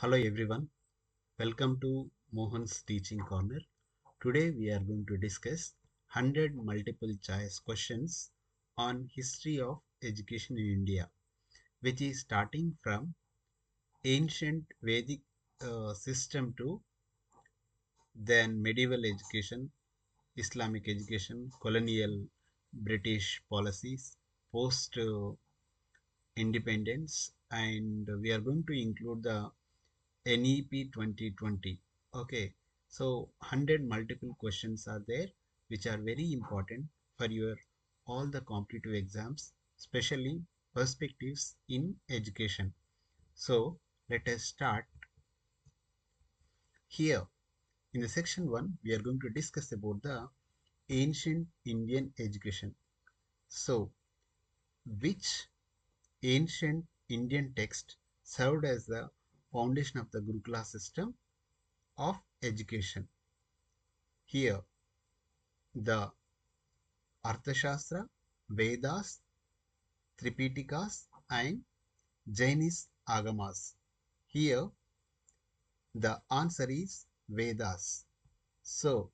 Hello everyone, welcome to Mohan's Teaching Corner. Today we are going to discuss 100 multiple choice questions on history of education in India, which is starting from ancient Vedic system to then medieval education, Islamic education, colonial British policies, post independence, and we are going to include the NEP 2020. Okay, so 100 multiple questions are there, which are very important for your all the competitive exams, especially perspectives in education. So let us start here. In the section 1, we are going to discuss about the ancient Indian education. So, which ancient Indian text served as the foundation of the Gurukula system of education? Here, the Arthashastra, Vedas, Tripitikas, and Jainis Agamas. Here, the answer is Vedas. So,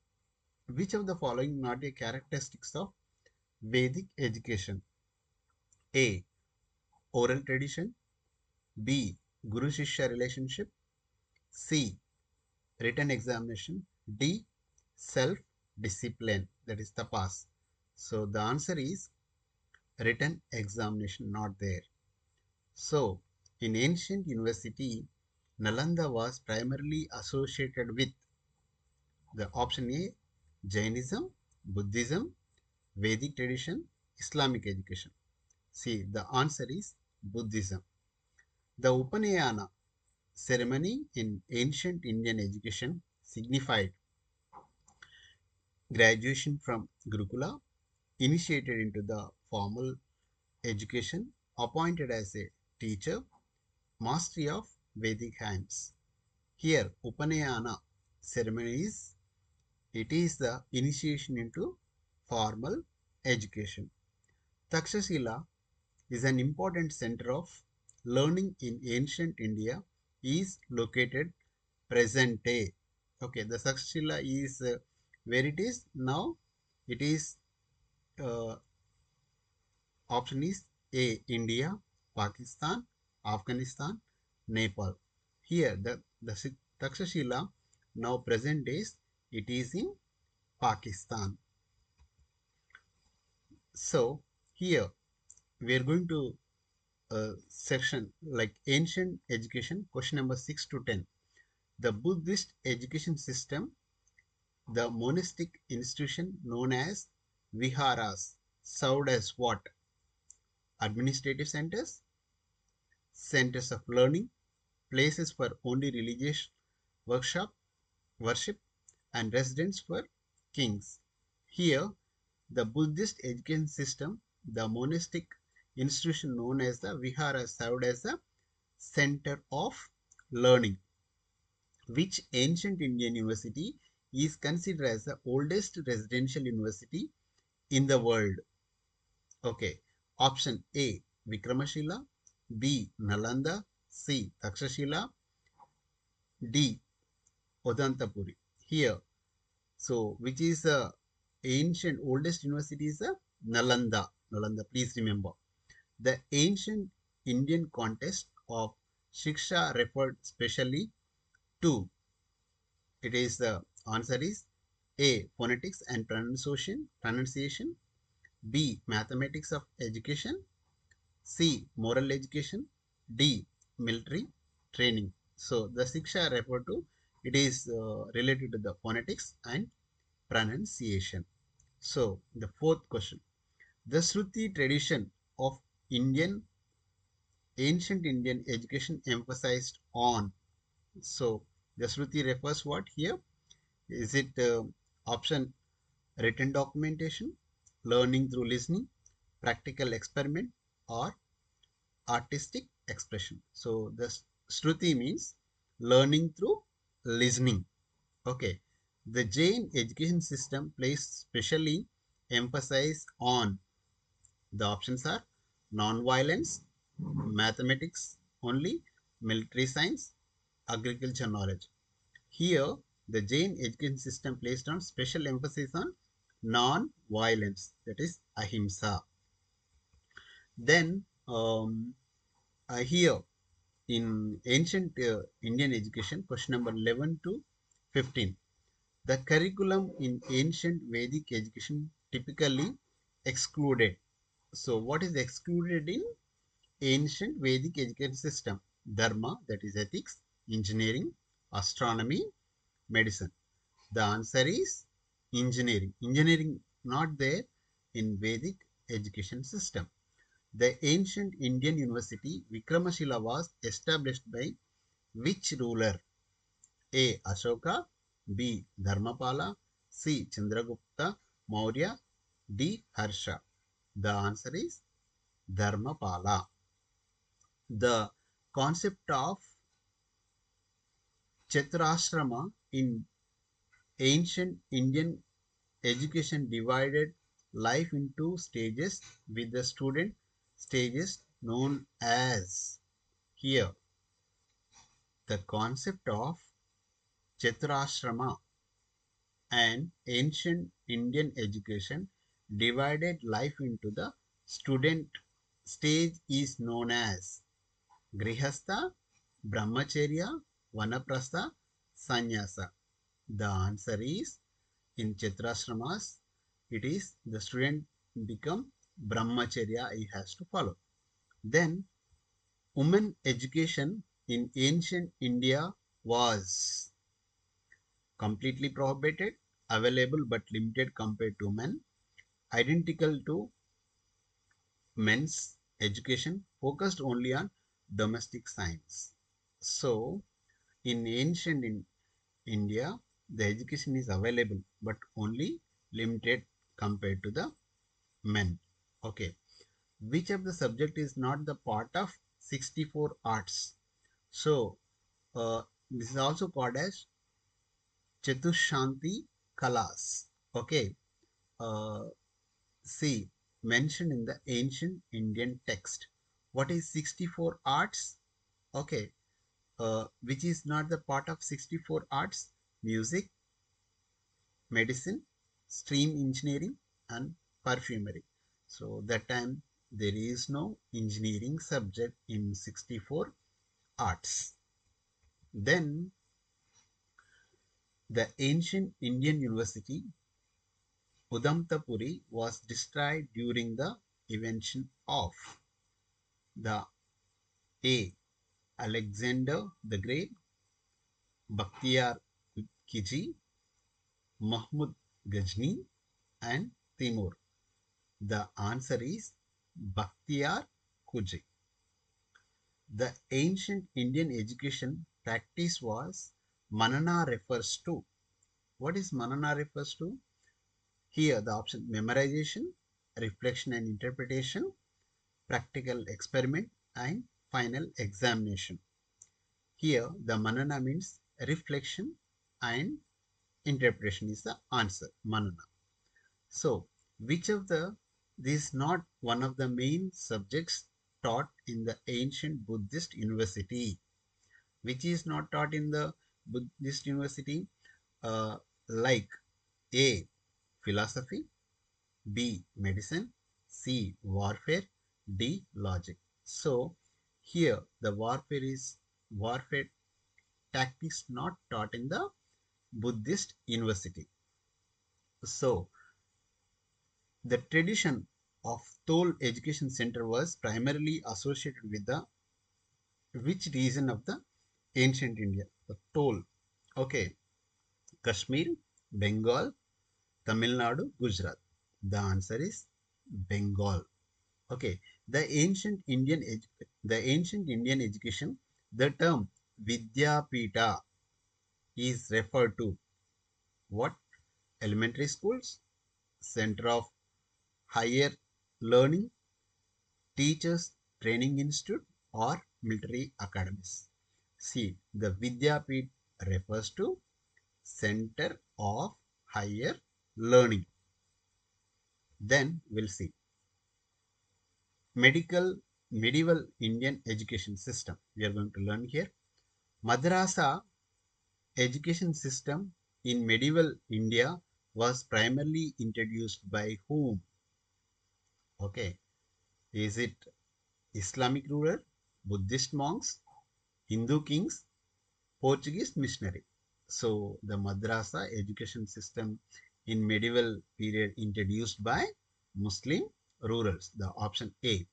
which of the following not a characteristics of Vedic education? A. Oral tradition. B. Guru Shishya relationship. C. Written examination. D. Self discipline, that is tapas. So, the answer is written examination, not there. So, in ancient university, Nalanda was primarily associated with the option A, Jainism, Buddhism, Vedic tradition, Islamic education. See, the answer is Buddhism. The Upanayana ceremony in ancient Indian education signified graduation from Gurukula, initiated into the formal education, appointed as a teacher, mastery of Vedic hymns. Here, Upanayana ceremonies, it is the initiation into formal education. Takshashila is an important center of learning in ancient India, is located present day. Okay, the Takshashila is where it is now. It is uh, option is A, India, Pakistan, Afghanistan, Nepal. Here, the Takshashila now present days, it is in Pakistan. So, here we are going to section like ancient education, question number 6 to 10. The Buddhist education system, the monastic institution known as viharas, served as what? Administrative centers, centers of learning, places for only religious workshop, worship, and residence for kings. Here, the Buddhist education system, the monastic institution known as the vihara, served as a center of learning. Which ancient Indian university is considered as the oldest residential university in the world? Okay. Option A, Vikramashila. B, Nalanda. C, Takshashila. D, Odantapuri. Here, so which is the ancient oldest university is Nalanda. Nalanda, please remember. The ancient Indian context of Shiksha referred specially to, it is the answer is A, phonetics and pronunciation, B, mathematics of education, C, moral education, D, military training. So the Shiksha referred to, it is related to the phonetics and pronunciation. So the fourth question, the Shruti tradition of Indian ancient Indian education emphasized on. So the Shruti refers what here? Is it option written documentation, learning through listening, practical experiment, or artistic expression? So the Shruti means learning through listening. Okay. The Jain education system places specially emphasis on, the options are non-violence, mathematics only, military science, agriculture knowledge. Here, the Jain education system placed on special emphasis on non-violence, that is ahimsa. Then, here in ancient Indian education, question number 11 to 15. The curriculum in ancient Vedic education typically excluded. So, what is excluded in ancient Vedic education system? Dharma, that is ethics, engineering, astronomy, medicine. The answer is engineering. Engineering not there in Vedic education system. The ancient Indian university Vikramashila was established by which ruler? A. Ashoka, B. Dharmapala, C. Chandragupta Maurya, D. Harsha. The answer is Dharmapala. The concept of Chaturashrama in ancient Indian education divided life into stages with the student stages known as. Here, the concept of Chaturashrama and ancient Indian education divided life into the student stage is known as Grihastha, Brahmacharya, Vanaprastha, Sannyasa. The answer is in Chaturashramas, it is the student become Brahmacharya he has to follow. Then women education in ancient India was completely prohibited, available but limited compared to men, identical to men's education, focused only on domestic science. So, in ancient India, the education is available but only limited compared to the men. Okay. Which of the subject is not the part of 64 arts? So, this is also called as Chatushanti Kalas. Okay. Uh, See, mentioned in the ancient Indian text. What is 64 arts? Okay. Which is not the part of 64 arts? Music, medicine, stream engineering, and perfumery. So that time there is no engineering subject in 64 arts. Then the ancient Indian university Udamtapuri was destroyed during the invention of the A. Alexander the Great, Bakhtiyar Kiji, Mahmud Ghazni, and Timur. The answer is Bakhtiyar Kuji. The ancient Indian education practice was Manana refers to. What is Manana refers to? Here the option memorization, reflection and interpretation, practical experiment, and final examination. Here the Manana means reflection and interpretation is the answer, Manana. So, which of the this not one of the main subjects taught in the ancient Buddhist university? Which is not taught in the Buddhist university? Like A. Philosophy, B. Medicine, C. Warfare, D. Logic. So, here the warfare tactics not taught in the Buddhist university. So, the tradition of Toll Education Center was primarily associated with the which region of the ancient India? The Toll. Okay. Kashmir, Bengal, Tamil Nadu, Gujarat. The answer is Bengal. Okay. The ancient Indian education, the term Vidyapita is referred to what? Elementary schools, center of higher learning, teachers training institute, or military academies. See, the Vidyapit refers to center of higher learning. Then we'll see medieval Indian education system. We are going to learn here. Madrasa education system in medieval India was primarily introduced by whom? Okay, is it Islamic ruler, Buddhist monks, Hindu kings, Portuguese missionary? So the madrasa education system in medieval period introduced by Muslim rulers. The option A.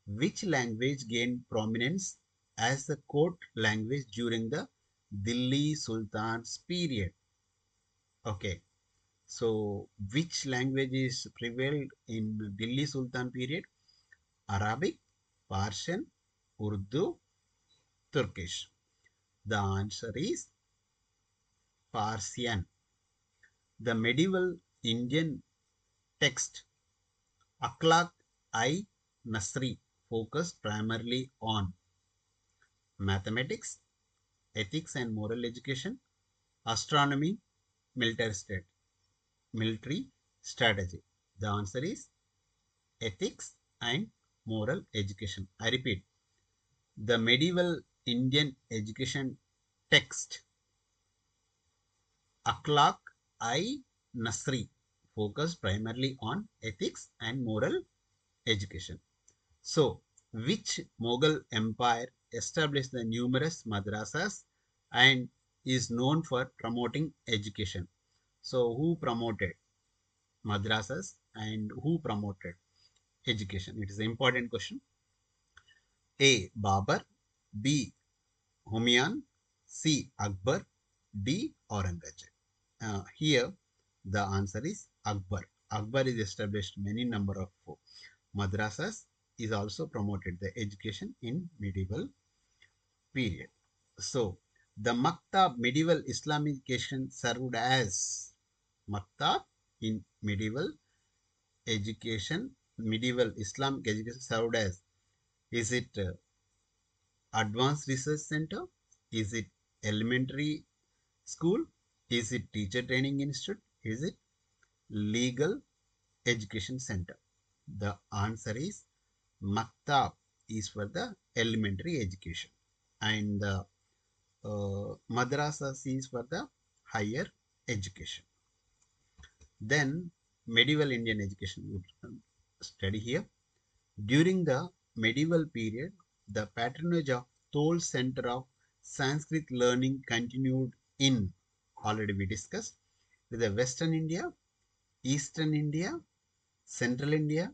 Which language gained prominence as the court language during the Delhi Sultan's period? Okay, so which languages prevailed in Delhi Sultan period? Arabic, Persian, Urdu, Turkish. The answer is Persian. The medieval Indian text Akhlaq-i-Nasri focused primarily on mathematics, ethics and moral education, astronomy, military strategy. The answer is ethics and moral education. I repeat, the medieval Indian education text Akhlaq-i-Nasri focused primarily on ethics and moral education. So, which Mughal empire established the numerous madrasas and is known for promoting education? So, who promoted madrasas and who promoted education? It is an important question. A. Babar, B. Humayun, C. Akbar, D. Aurangzeb. Here, the answer is Akbar. Akbar is established many number of madrasas, is also promoted the education in medieval period. So, the Maktab medieval Islamic education served as Maktab in medieval Islamic education served as, is it advanced research center? Is it elementary school? Is it teacher training institute? Is it legal education center? The answer is Maktab is for the elementary education and the madrasas is for the higher education. Then medieval Indian education would study here. During the medieval period, the patronage of Tol Center of Sanskrit learning continued in, already we discussed, with the Western India, Eastern India, Central India,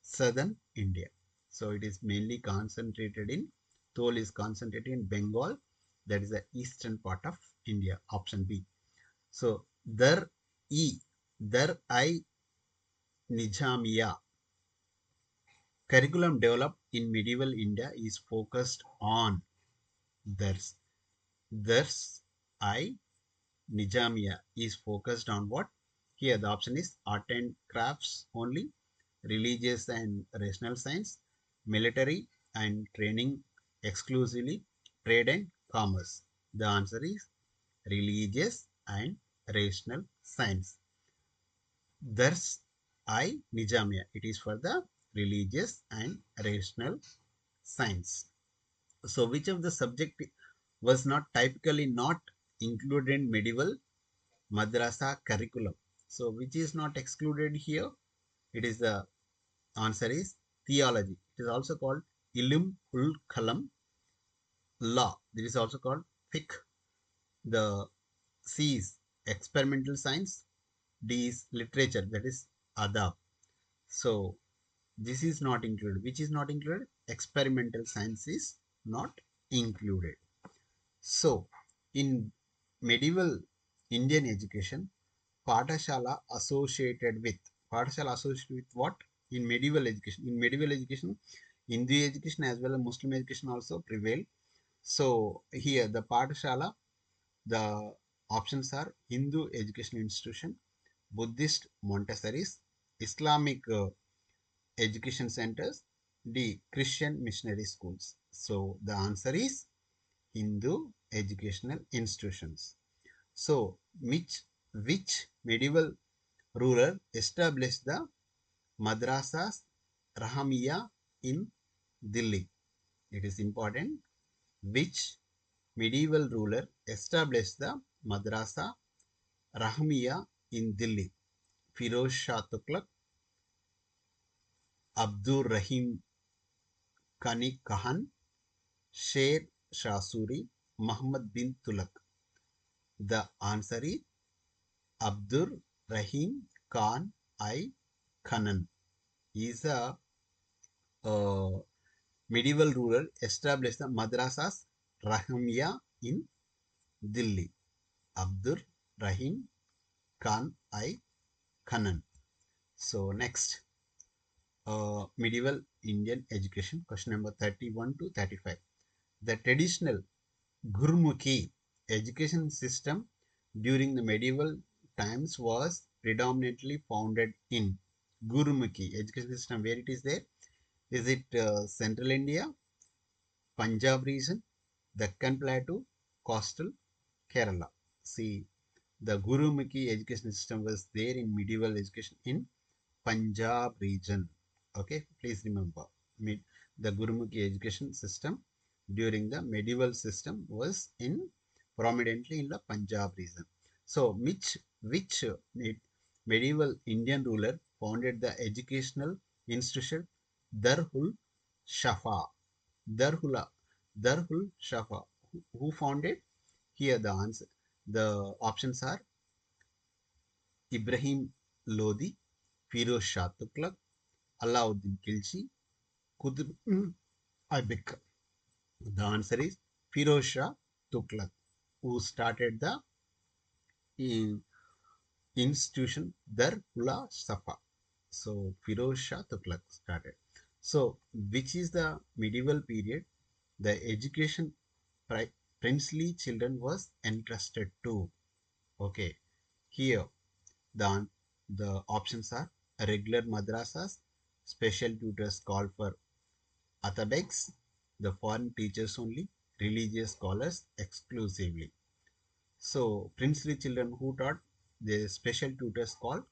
Southern India. So it is mainly concentrated in, Tol is concentrated in Bengal, that is the eastern part of India, option B. So Dar-i Nizamiya curriculum developed in medieval India is focused on Dars. Dars-i Nizamiya is focused on what? Here the option is art and crafts only, religious and rational science, military and training exclusively, trade and commerce. The answer is religious and rational science. Dars-i Nizamiya. It is for the religious and rational science. So, which of the subject was not typically not included in medieval madrasa curriculum? So, which is not excluded here? It is the answer is theology. It is also called Ilm ul Kalam, law. It is also called fiqh. The C is experimental science. D is literature, that is adab. So this is not included. Which is not included? Experimental science is not included. So in medieval Indian education, Pathashala associated with what? In medieval education. In medieval education, Hindu education as well as Muslim education also prevailed. So here the Pathashala, the options are Hindu education institution, Buddhist Montessori's, Islamic education centers, D. Christian missionary schools. So the answer is Hindu educational institutions. So which medieval ruler established the madrasas Rahamiya in Delhi? It is important. Which medieval ruler established the Madrasa Rahmiya in Delhi? Firoz Shah Tughlaq, Abdur Rahim Kani Khan, Sher Shah Suri, Muhammad bin Tughlaq. The answer is Abdur Rahim Khan I Khanan. He is a uh, medieval ruler established the Madrasas Rahmiya in Delhi. Abdur Rahim Khan I Khanan. So next, medieval Indian education, question number 31 to 35. The traditional Gurmukhi education system during the medieval times was predominantly founded in Gurmukhi education system. Where it is there? Is it Central India, Punjab region, Deccan Plateau, coastal Kerala? See, the Gurumukhi education system was there in medieval education in Punjab region. Okay, please remember the Gurumukhi education system during the medieval system was in prominently in the Punjab region. So, which medieval Indian ruler founded the educational institution Darul Shafa? Darhula, Darul Shafa. Who founded? Here the answer. The options are Ibrahim Lodi, Firoz Shah Tughlaq, Alauddin Khilji, Qutb Aibak. The answer is Firoz Shah Tughlaq, who started the in, institution Darul Safa. So Firoz Shah Tughlaq started. So which is the medieval period the education princely children was entrusted to? Okay, here the the options are regular madrasas, special tutors called for Atabegs, the foreign teachers only, religious scholars exclusively. So, princely children who taught the special tutors called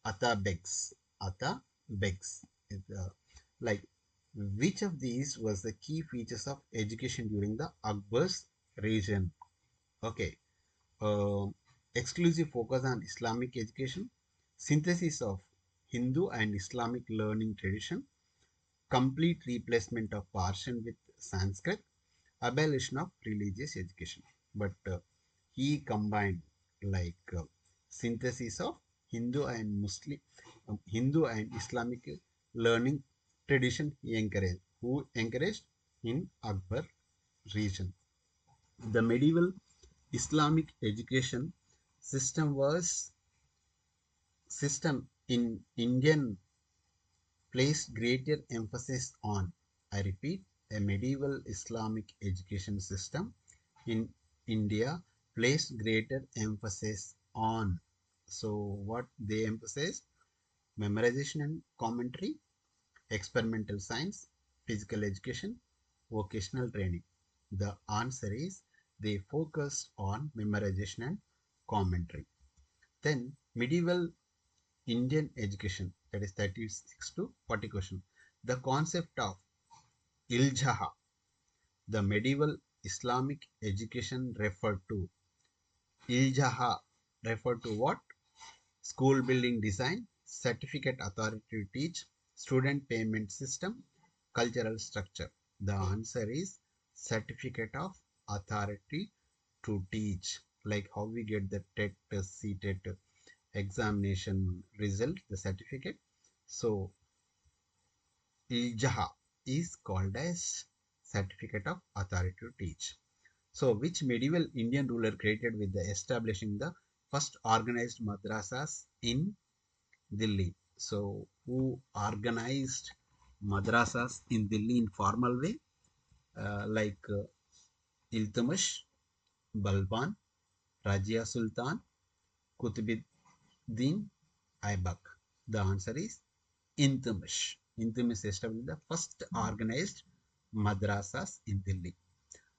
Atabegs. Atabegs. Like, which of these was the key features of education during the Akbar's region? Okay. Uh, Exclusive focus on Islamic education, synthesis of Hindu and Islamic learning tradition, complete replacement of Persian with Sanskrit, abolition of religious education. But he combined synthesis of Hindu and Muslim, Hindu and Islamic learning tradition. He encouraged. Who encouraged in Akbar region? The medieval Islamic education system in Indian placed greater emphasis on, I repeat, a medieval Islamic education system in India placed greater emphasis on. So, what they emphasize? Memorization and commentary, experimental science, physical education, vocational training. The answer is they focused on memorization and commentary. Then, medieval Indian education, that is 36 to 40 question. The concept of Iljaha, the medieval Islamic education referred to. Iljaha referred to what? School building design, certificate authority to teach, student payment system, cultural structure. The answer is certificate of authority to teach. Like how we get the TET CTET examination result, the certificate. So Iljaha is called as certificate of authority to teach. So which medieval Indian ruler created with the establishing the first organized madrasas in Delhi? So who organized madrasas in Delhi in formal way? Iltutmish, Balban, Rajia Sultan, Qutbuddin Aibak. The answer is Iltutmish. Iltutmish established the first organized madrasas in Delhi.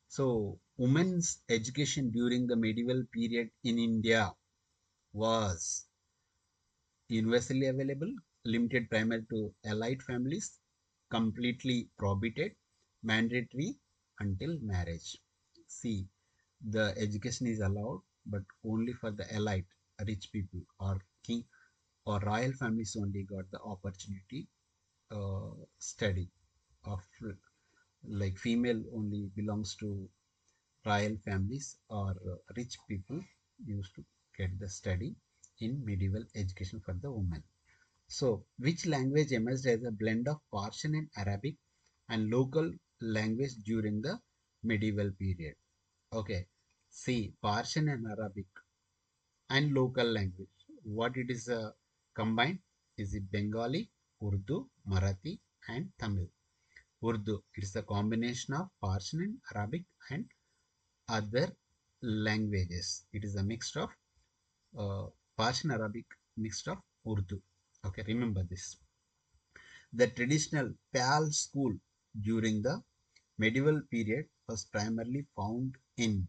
So, women's education during the medieval period in India was universally available, limited primarily to elite families, completely prohibited, mandatory until marriage. See, the education is allowed, but only for the elite, rich people, or king or royal families only got the opportunity study. Of like female only belongs to royal families or rich people used to get the study in medieval education for the women. So, which language emerged as a blend of Persian and Arabic and local language during the medieval period? Okay, see, Persian and Arabic and local language. What it is combined is it Bengali, Urdu, Marathi, and Tamil. Urdu, it is a combination of Persian and Arabic and other languages. It is a mixture of Persian Arabic mixed of Urdu. Okay, remember this. The traditional PAL school during the medieval period was primarily found in.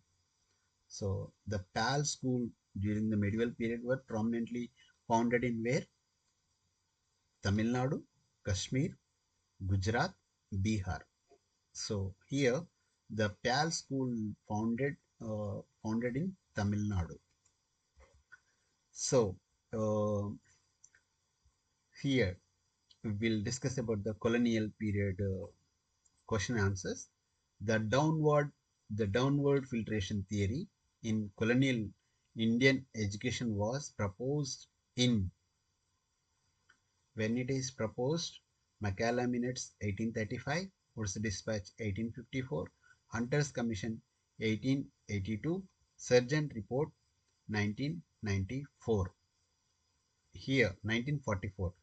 So the PAL school during the medieval period were prominently founded in where? Tamil Nadu, Kashmir, Gujarat, Bihar. So here the PAL school founded in Tamil Nadu. So here we'll discuss about the colonial period question answers. The downward filtration theory in colonial Indian education was proposed in. When it is proposed, Macalla Minutes 1835, Woods Dispatch 1854, Hunter's Commission 1882, Sergeant Report 1994. Here 1944.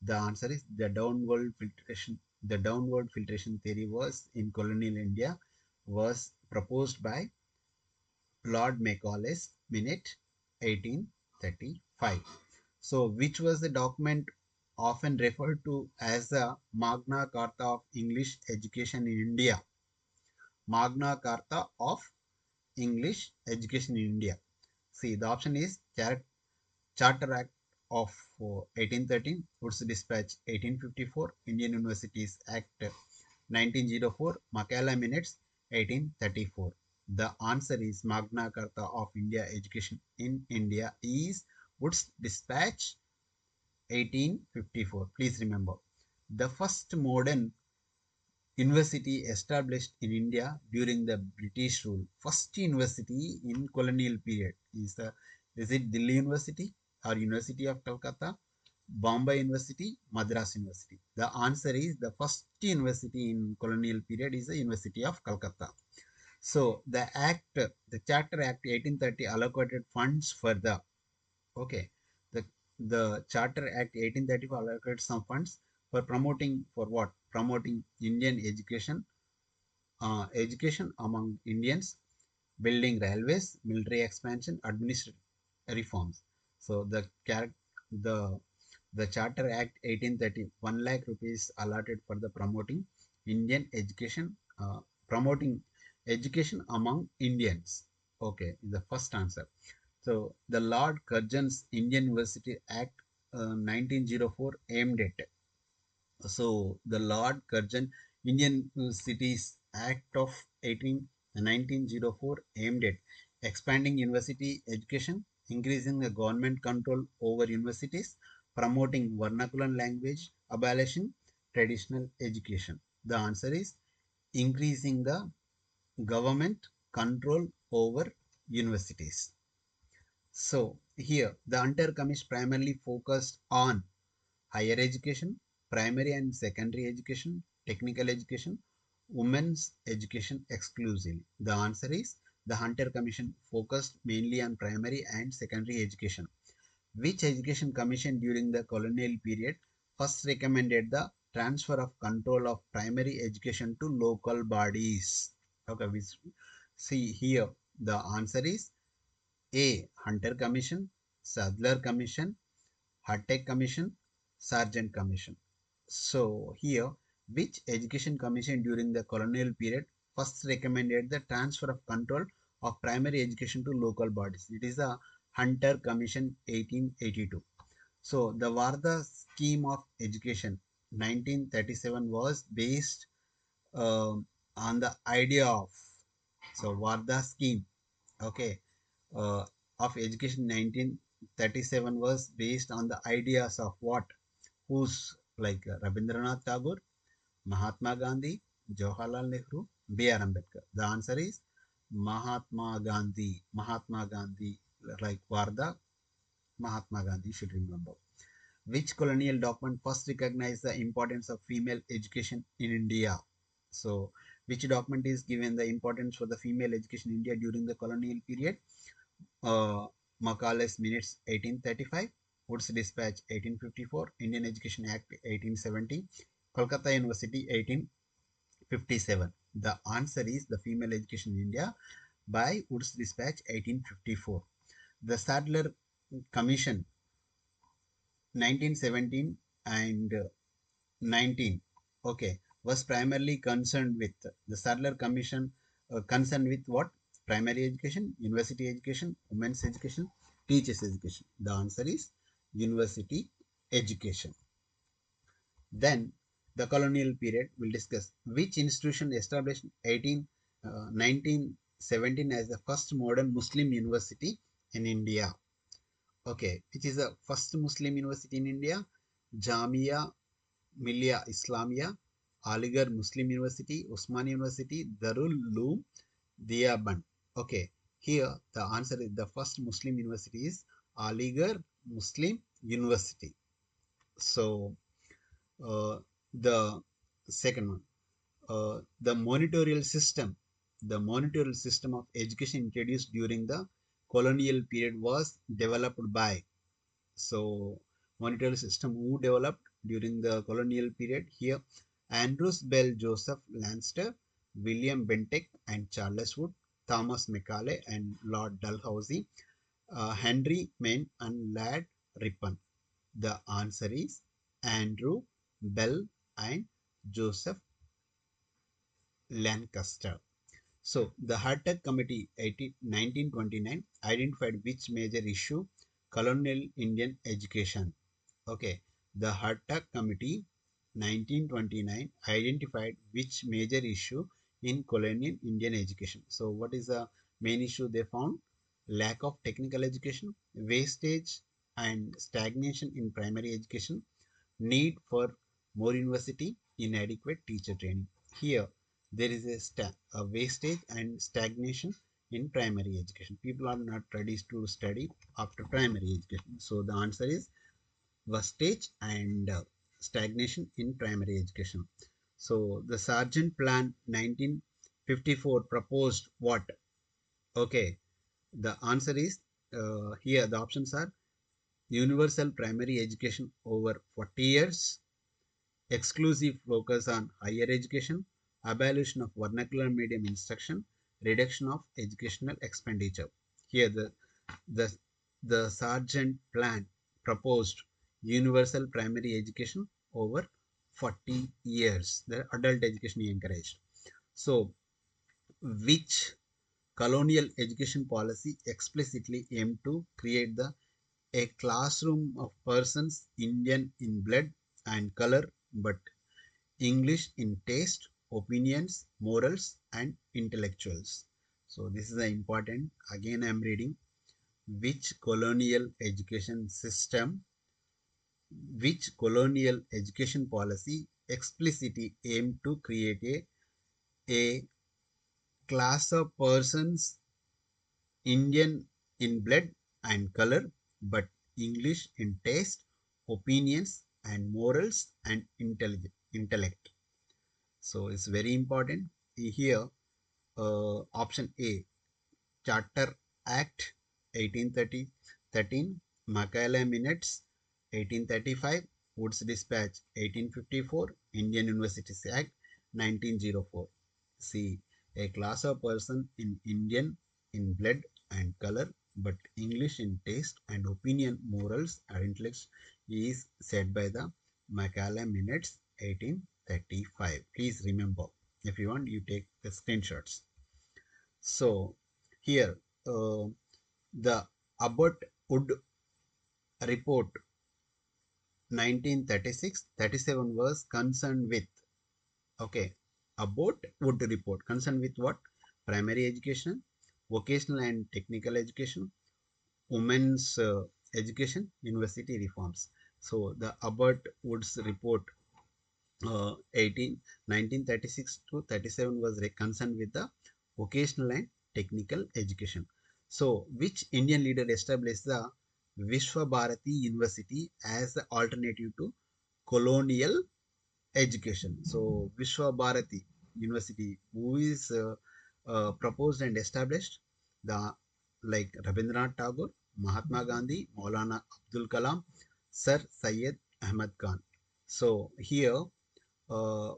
The answer is the downward filtration. The downward filtration theory was in colonial India was proposed by Lord Macaulay's Minute 1835. So, which was the document often referred to as the Magna Carta of English Education in India? Magna Carta of English Education in India. See, the option is Charter Act of 1813, Woods Dispatch 1854, Indian Universities Act 1904, Macalla Minutes 1834. The answer is Magna Carta of India Education in India is Woods Dispatch 1854. Please remember, the first modern university established in India during the British rule. First university in colonial period is it Delhi University or University of Calcutta, Bombay University, Madras University? The answer is the first university in colonial period is the University of Calcutta. So the Charter Act 1830 allocated funds for the okay the the Charter Act 1834 allocated some funds for promoting for what? Promoting Indian education among Indians, building railways, military expansion, administrative reforms. So the the Charter Act 1830, 1 lakh rupees allotted for the promoting education among Indians. Okay, the first answer. So the Lord Curzon's Indian University Act 1904 aimed at. So the Lord Curzon Indian Cities Act of 1904 aimed at expanding university education, increasing the government control over universities, promoting vernacular language, abolishing traditional education. The answer is increasing the government control over universities. So here the Hunter Commission primarily focused on higher education, primary and secondary education, technical education, women's education exclusively. The answer is the Hunter Commission focused mainly on primary and secondary education. Which education commission during the colonial period first recommended the transfer of control of primary education to local bodies? Okay, we see here the answer is A. Hunter Commission, Sadler Commission, Hartech Commission, Sargent Commission. So here, which education commission during the colonial period first recommended the transfer of control of primary education to local bodies? It is the Hunter Commission 1882. So the Varda scheme of education 1937 was based on the idea of So Varda scheme, okay, uh, of education 1937 was based on the ideas of what? Who's like Rabindranath Tagore, Mahatma Gandhi, Jawaharlal Nehru, B.R. Ambedkar. The answer is Mahatma Gandhi. Mahatma Gandhi, like Varda, Mahatma Gandhi, you should remember. Which colonial document first recognized the importance of female education in India? So, which document is given the importance for the female education in India during the colonial period? Uh, Macaulay's Minutes 1835, Wood's Dispatch 1854, Indian Education Act 1870, Kolkata University 1857. The answer is the female education in India by Wood's Dispatch 1854. The Sadler Commission 1917 and 19, okay, was primarily concerned with the Sadler Commission, concerned with what? Primary education, university education, women's education, teachers education. The answer is university education. Then the colonial period will discuss which institution established 1917 as the first modern Muslim university in India. Okay, which is the first Muslim university in India? Jamia Millia Islamia, Aligarh Muslim University, Osmani University, Darul Uloom Deoband. Okay, here the answer is the first Muslim university is Aligarh Muslim University. So the second one, the monitorial system of education introduced during the colonial period was developed by. So monetary system who developed during the colonial period here? Andrews Bell, Joseph Lancaster, William Bentinck and Charles Wood, Thomas Macaulay and Lord Dalhousie, Henry Maine and Lord Ripon. The answer is Andrew Bell and Joseph Lancaster. So the Hartag Committee 1929 identified which major issue? Colonial Indian education. Okay, the Hartag Committee 1929 identified which major issue in colonial Indian education. So what is the main issue they found? Lack of technical education, wastage and stagnation in primary education, need for more university, inadequate teacher training. Here there is a wastage and stagnation in primary education. People are not ready to study after primary education. So the answer is wastage and stagnation in primary education. So the Sargent Plan 1954 proposed what? Okay, the answer is here the options are universal primary education over 40 years, exclusive focus on higher education, abolition of vernacular medium instruction, reduction of educational expenditure. Here the, the Sargent Plan proposed universal primary education over 40 years. The adult education encouraged. So, which colonial education policy explicitly aimed to create a classroom of persons Indian in blood and color, but English in taste, opinions, morals, and intellectuals. So this is the important. Again, I am reading. Which colonial education system, which colonial education policy explicitly aimed to create a class of persons Indian in blood and color, but English in taste, opinions, and morals and intellect. So it's very important. Here, option A, Charter Act 1813, Macaulay Minutes 1835, Wood's Dispatch 1854, Indian Universities Act 1904. See, a class of person in Indian in blood and color, but English in taste and opinion, morals and intellect is said by the Macaulay Minutes 1835. Please remember. If you want, you take the screenshots. So here, the Abbott Wood report 1936-37 was concerned with, okay, Abbott Wood report concerned with what? primary education, vocational and technical education, women's education, university reforms. So the Albert Woods report 1936 to 37 was concerned with the vocational and technical education. So which Indian leader established the Vishwa Bharati University as the alternative to colonial education? So Vishwa Bharati University, who is proposed and established? The like Rabindranath Tagore, Mahatma Gandhi, Maulana Abdul Kalam, Sir Syed Ahmad Khan. So here uh,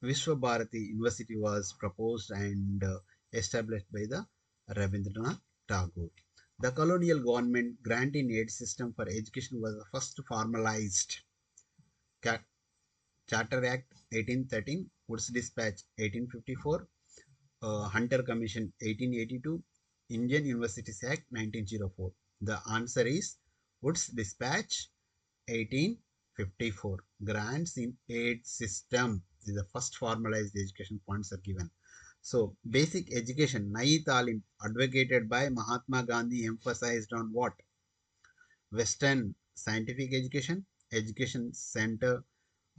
Vishwa Bharati University was proposed and established by the Rabindranath Tagore. The colonial government grant in aid system for education was the first formalized. Charter Act 1813, Woods Dispatch 1854, Hunter Commission 1882, Indian Universities Act 1904. The answer is Woods Dispatch 1854. Grants in aid system is the first formalized education funds are given. So basic education, Nayi Talim, advocated by Mahatma Gandhi, emphasized on what? Western scientific education, education center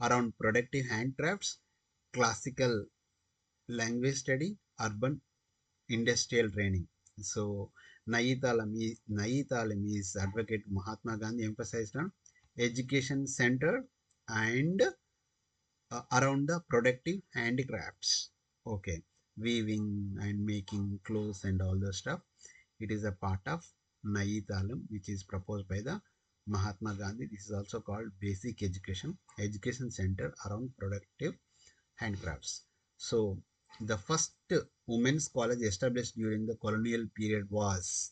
around productive handcrafts, classical language study, urban industrial training. So Nayi Talam is advocate Mahatma Gandhi emphasized on education center and around the productive handicrafts. Okay, weaving and making clothes and all the stuff. It is a part of Nayi Talam, which is proposed by the Mahatma Gandhi. This is also called basic education center around productive handcrafts. So the first women's college established during the colonial period was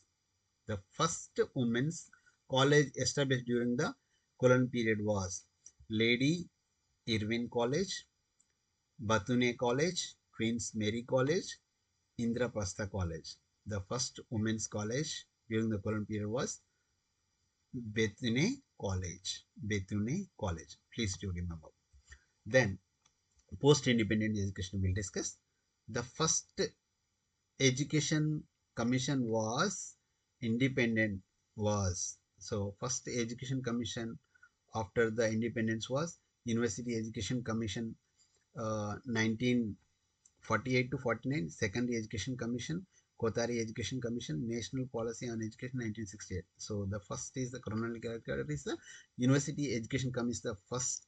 the first women's college established during the colonial period was Lady Irwin College, Bethune College, Queen's Mary College, Indraprastha College. The first women's college during the colonial period was Bethune College. Bethune College. Please do remember. Then post-independent education we'll discuss. The first education commission was independent was. So first education commission after the independence was University Education Commission 1948 to 49, Secondary Education Commission, Kothari Education Commission, National Policy on Education 1968. So the first is the chronological order is the University Education Commission, the first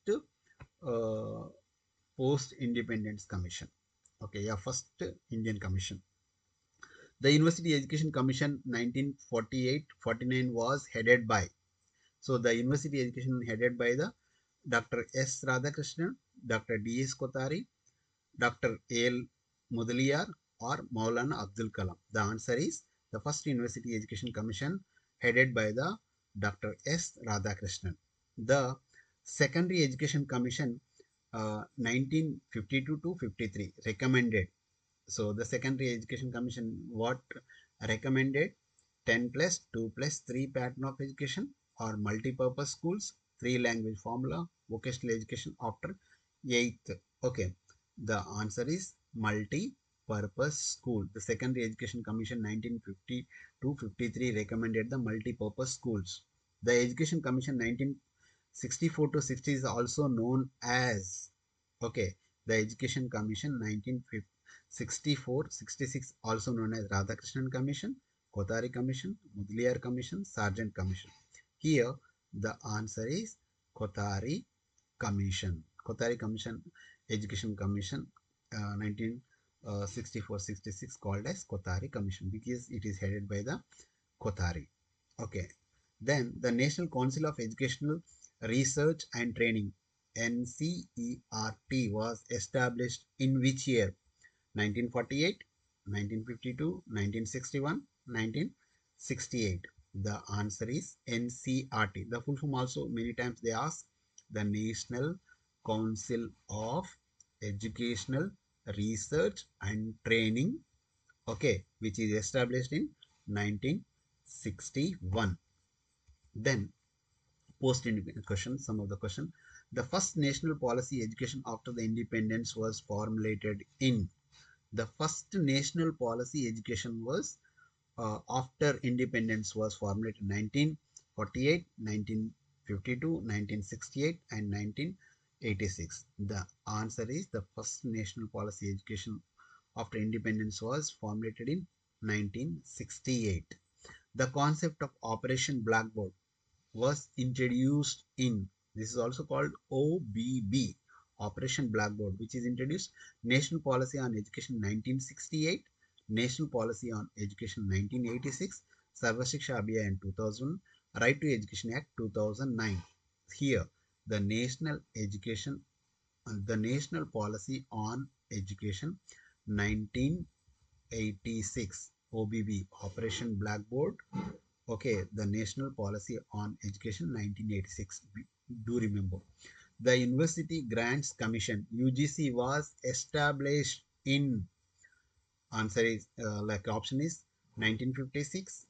uh, post-independence commission. Okay, yeah, first Indian commission. The University Education Commission 1948-49 was headed by. So the university education headed by the Dr. S. Radhakrishnan, Dr. D.S. Kothari, Dr. A.L. Mudaliar or Maulana Abdul Kalam. The answer is the first University Education Commission headed by the Dr. S. Radhakrishnan. The Secondary Education Commission 1952 to 53 recommended. So the Secondary Education Commission what recommended 10 plus 2 plus 3 pattern of education or multi-purpose schools, 3 language formula, vocational education after 8th. Okay, the answer is multi-purpose school. The Secondary Education Commission 1950 to 53 recommended the multi-purpose schools. The Education Commission 1964 to 60 is also known as, okay, the Education Commission 1964-66 also known as Radhakrishnan Commission, Kothari Commission, Mudaliar Commission, Sargent Commission. Here the answer is Kothari Commission. Kothari Commission, Education Commission 1964-66 called as Kothari Commission because it is headed by the Kothari. Okay. Then the National Council of Educational Research and Training NCERT was established in which year? 1948, 1952, 1961, 1968. The answer is NCERT. The full form also many times they ask the National Council of Educational Research and Training, okay, which is established in 1961. Then post-independence question, some of the question. The first national policy education after the independence was formulated in The first national policy education was after independence was formulated in 1948, 1952, 1968 and 1986. The answer is the first national policy education after independence was formulated in 1968. The concept of Operation Blackboard was introduced in, this is also called OBB, Operation Blackboard, which is introduced National Policy on Education 1968, National Policy on Education 1986, Sarva Shiksha Abhiyan 2000, Right to Education Act 2009. Here, the National Policy on Education 1986, OBB, Operation Blackboard. Okay, the National Policy on Education 1986. Do remember. The University Grants Commission UGC was established in, answer is like option is 1956,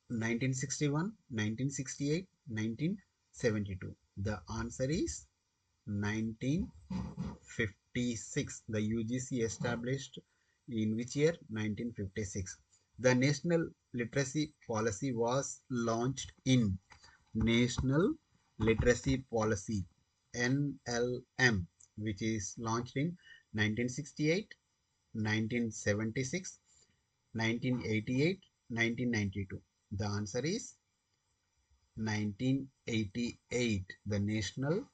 1961, 1968, 1972. The answer is 1956. The UGC established in which year? 1956. The National Literacy Policy was launched in, National Literacy Policy NLM, which is launched in 1968, 1976, 1988, 1992. The answer is 1988. The National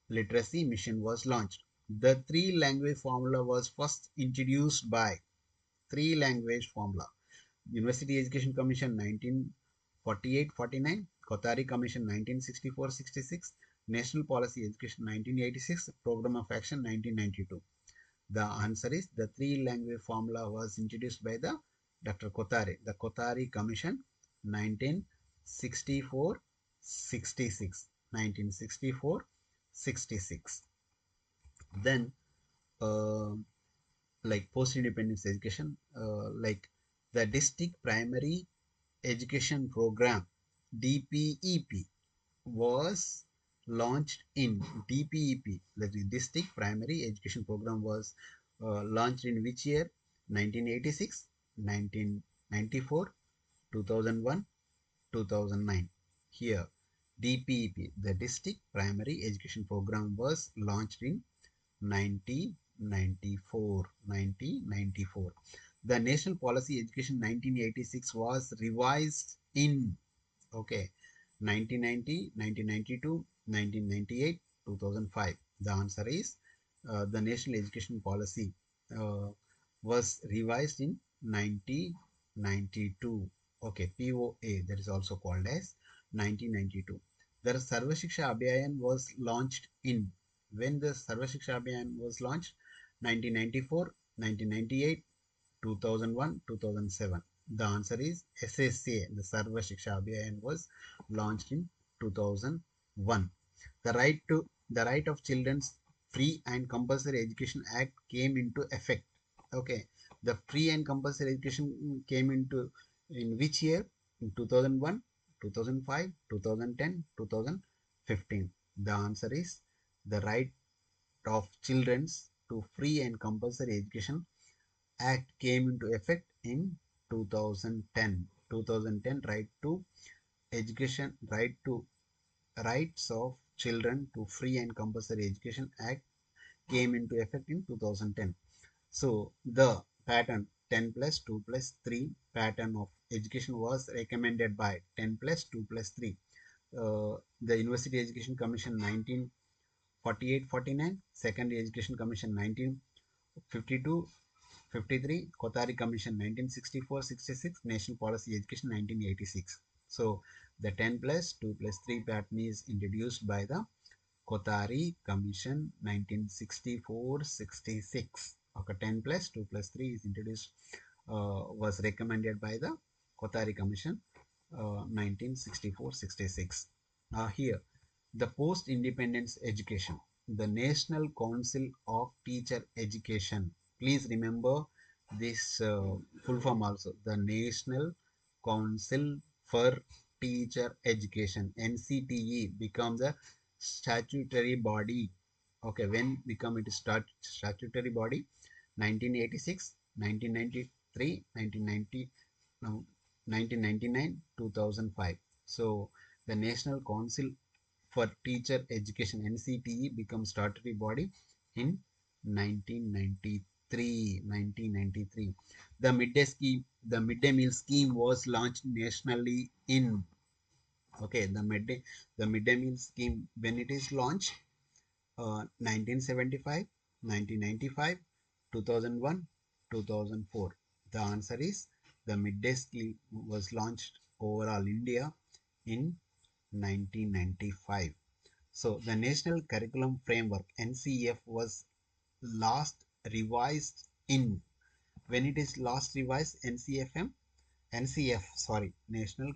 Literacy Mission was launched. The three language formula was first introduced by, three language formula, University Education Commission 1948-49, Kothari Commission 1964-66, National Policy Education 1986, Program of Action 1992. The answer is the three language formula was introduced by the Dr. Kothari, the Kothari Commission 1964-66, 1964-66. Then like post-independence education, like the district primary education program DPEP was launched in, DPEP, that is district primary education program was launched in which year? 1986, 1994, 2001, 2009. Here DPEP, the district primary education program, was launched in 1994. The National Policy Education 1986 was revised in, okay, 1990, 1992, 1998, 2005. The answer is the National Education Policy was revised in 1992. Okay, POA, that is also called as 1992. The Sarva Shiksha Abhiyan was launched in, when the Sarva Shiksha Abhiyan was launched? 1994, 1998, 2001, 2007. The answer is SSA. The Sarva Shiksha Abhiyan was launched in 2001. The Right of Children's Free and Compulsory Education Act came into effect. Okay, the Free and Compulsory Education came into in which year? In 2001, 2005, 2010, 2015. The answer is the Right of Children's to Free and Compulsory Education Act came into effect in 2010. 2010, right to education, rights of children to free and compulsory education act came into effect in 2010. So the pattern 10 plus 2 plus 3 pattern of education was recommended by 10 plus 2 plus 3. The University Education Commission 1948-49, Secondary Education Commission 1952-53, Kothari Commission 1964-66, National Policy Education 1986. So the 10 plus 2 plus 3 pattern is introduced by the Kothari Commission 1964-66. Okay, 10 plus 2 plus 3 is introduced, was recommended by the Kothari Commission 1964-66. Here, the post-independence education, the National Council of Teacher Education. Please remember this full form also. The National Council for Teacher Education, NCTE, becomes a statutory body Okay, when become it statutory body? 1986, 1993, 1990, no, 1999, 2005. So the National Council for Teacher Education NCTE becomes statutory body in 1993. The midday meal scheme was launched nationally in, okay, the midday meal scheme, when it is launched, 1975, 1995, 2001, 2004. The answer is the midday scheme was launched overall India in 1995. So the National Curriculum Framework NCF was last revised in, when it is last revised, National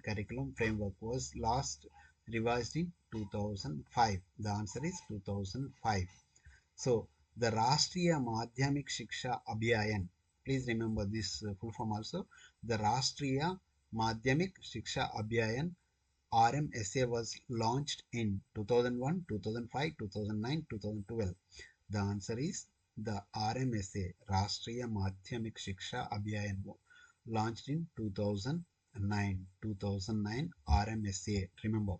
Curriculum Framework was last revised in 2005. The answer is 2005. So the Rashtriya Madhyamik Shiksha Abhiyayan, please remember this full form also. The Rashtriya Madhyamik Shiksha Abhiyayan RMSA was launched in 2001, 2005, 2009, 2012. The answer is the RMSA, Rashtriya Madhyamik Shiksha Abhiyayan, launched in 2009 RMSA. Remember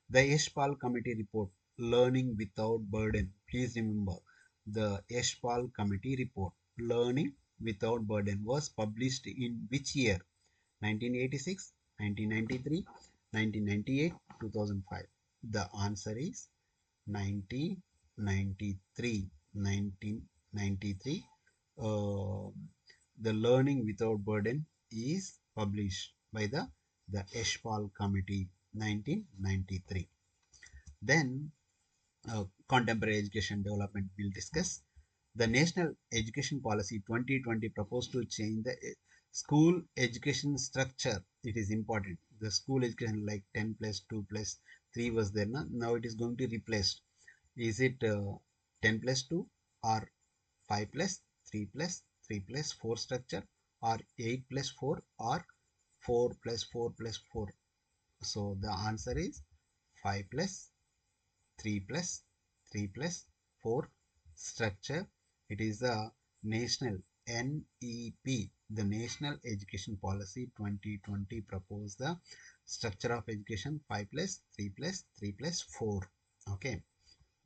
the Yashpal Committee report, Learning Without Burden. Please remember the Yashpal Committee report, Learning Without Burden, was published in which year? 1986, 1993, 1998, 2005. The answer is 1993. 1993. The Learning Without Burden is published by the Yashpal Committee, 1993. Then contemporary education development we'll discuss. The National Education Policy 2020 proposed to change the school education structure. It is important. The school education, like 10 plus 2 plus 3 was there. Now it is going to replace. Is it 10 plus 2 or 5 plus 3 plus 3 plus 4 structure, or 8 plus 4 or 4 plus 4 plus 4? So the answer is 5 plus 3 plus 3 plus 4 structure. It is the national NEP, the National Education Policy 2020 proposed the structure of education 5 plus 3 plus 3 plus 4. Okay.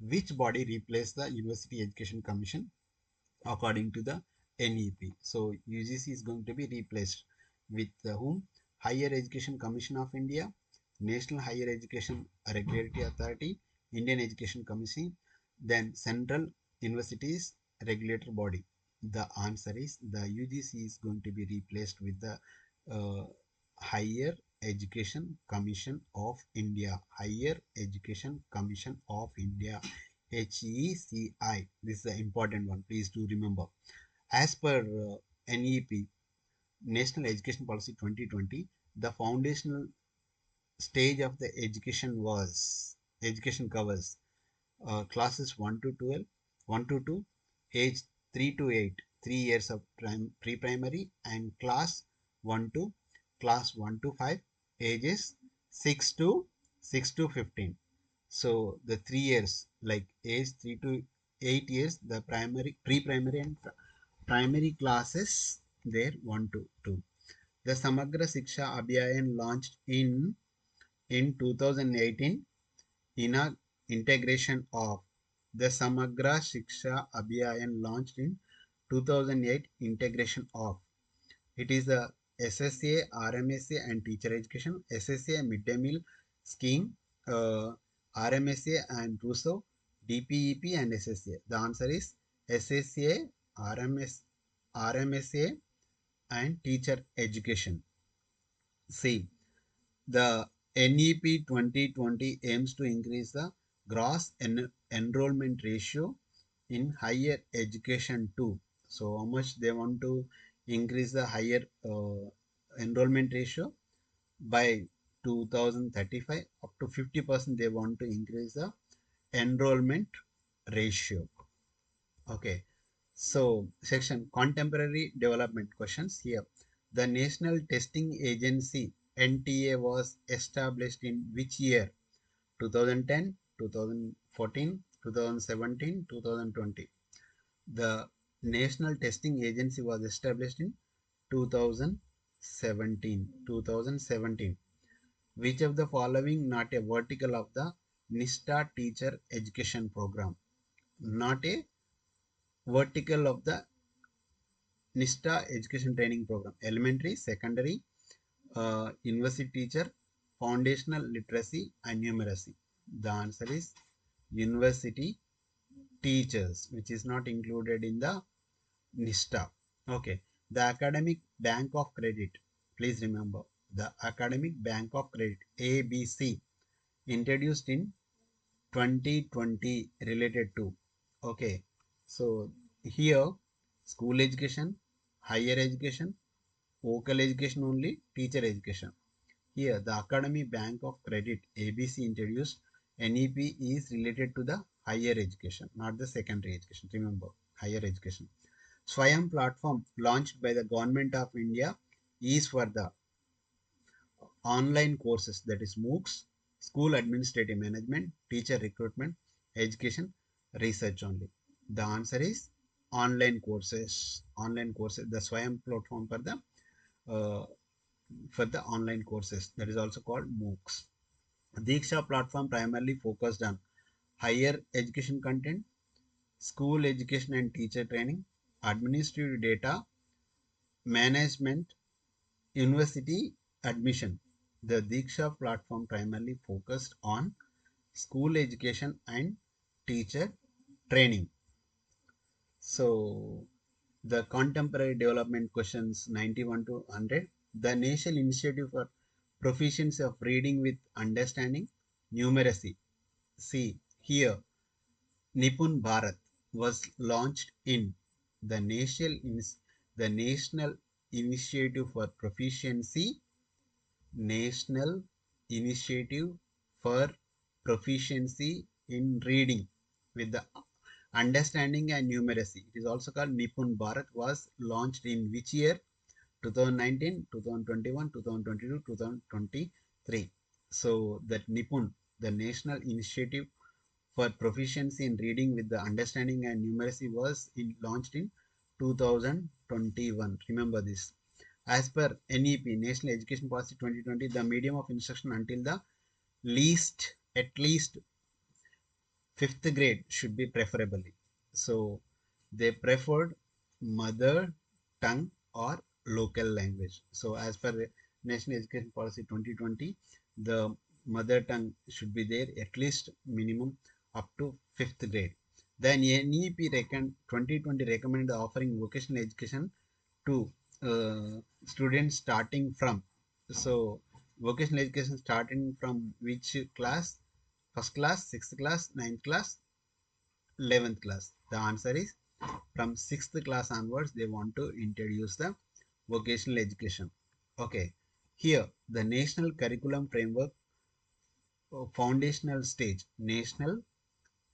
Which body replaced the University Education Commission according to the NEP? So UGC is going to be replaced with whom? Higher Education Commission of India, National Higher Education Regulatory Authority, Indian Education Commission, then Central Universities Regulator Body. The answer is the UGC is going to be replaced with the uh, Higher Education Commission of India. Higher Education Commission of India, HECI. This is the important one. Please do remember. As per NEP, National Education Policy 2020, the foundational stage of the education covers classes 1 to 12, 1 to 2, age 3 to 8, 3 years of pre-primary, and class 1 to 5, ages 6 to 15. So the 3 years, like age 3 to 8 years, the pre-primary and primary classes there 1 to 2. The Samagra Shiksha Abhiyayan launched in 2018 in a integration of the Samagra Shiksha Abhiyayan launched in 2008 integration of. It is the SSA, RMSA and teacher education, SSA midday meal scheme, RMSA and Russo, DPEP and SSA. The answer is SSA, RMSA and teacher education. See, the NEP 2020 aims to increase the gross enrollment ratio in higher education too. So how much they want to increase the higher enrollment ratio? By 2035, up to 50% they want to increase the enrollment ratio. Okay. So section contemporary development questions here. The National Testing Agency NTA was established in which year? 2010, 2014, 2017, 2020. The National Testing Agency was established in 2017. Which of the following not a vertical of the NISTA teacher education program? Not a vertical of the NISTA education training program. Elementary, secondary, university teacher, foundational literacy and numeracy. The answer is university teachers, which is not included in the NISTA. Okay. The Academic Bank of Credit. Please remember the Academic Bank of Credit ABC introduced in 2020 related to. Okay. So here school education, higher education, vocal education only, teacher education. Here, the Academy Bank of Credit ABC introduced NEP is related to the higher education, not the secondary education. Remember, higher education. Swayam platform launched by the Government of India is for the online courses, that is MOOCs, school administrative management, teacher recruitment, education, research only. The answer is online courses. Online courses, the Swayam platform uh, for the online courses, that is also called MOOCs. Diksha platform primarily focused on higher education content, school education and teacher training, administrative data management, university admission. The Diksha platform primarily focused on school education and teacher training. So the contemporary development questions 91 to 100. The National Initiative for Proficiency of Reading with Understanding, Numeracy. See here, Nipun Bharat was launched in the the National Initiative for Proficiency, National Initiative for Proficiency in Reading with the Understanding and Numeracy. It is also called Nipun Bharat. Was launched in which year? 2019, 2021, 2022, 2023. So that Nipun, the National Initiative for Proficiency in Reading with the Understanding and Numeracy, was launched in 2021. Remember this. As per NEP, National Education Policy 2020, the medium of instruction until the at least 5th grade should be preferably. So they preferred mother tongue or local language. So as per the National Education Policy 2020, the mother tongue should be there at least minimum up to 5th grade. Then NEP 2020 recommended offering vocational education to students starting from. So vocational education starting from which class? First class, sixth class, ninth class, 11th class. The answer is from 6th class onwards they want to introduce the vocational education. Okay, here the national curriculum framework foundational stage, national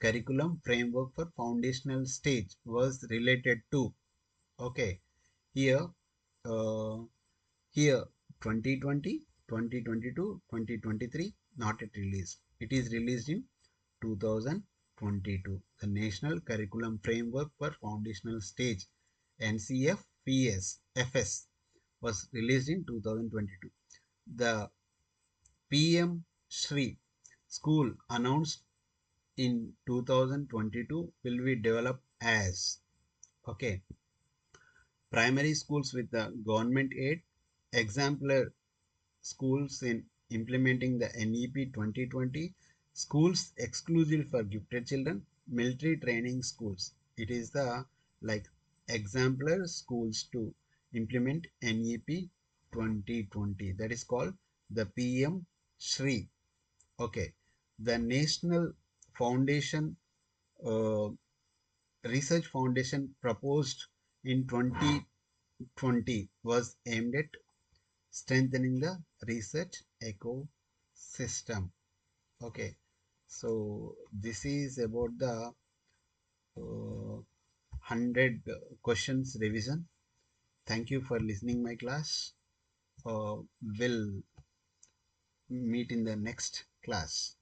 curriculum framework for foundational stage was related to. Okay, here uh, here 2020, 2022, 2023 not yet released. It is released in 2022. The National Curriculum Framework for Foundational Stage NCFPS FS was released in 2022. The PM Shri school announced in 2022 will be developed as, okay, primary schools with the government aid, exemplar schools in implementing the NEP 2020, schools exclusive for gifted children, military training schools. It is the like exemplar schools to implement NEP 2020. That is called the PM Shri. Okay, the National Foundation uh, Research Foundation proposed in 2020 was aimed at strengthening the research ecosystem. Okay, so this is about the 100 questions revision. Thank you for listening my class. We'll meet in the next class.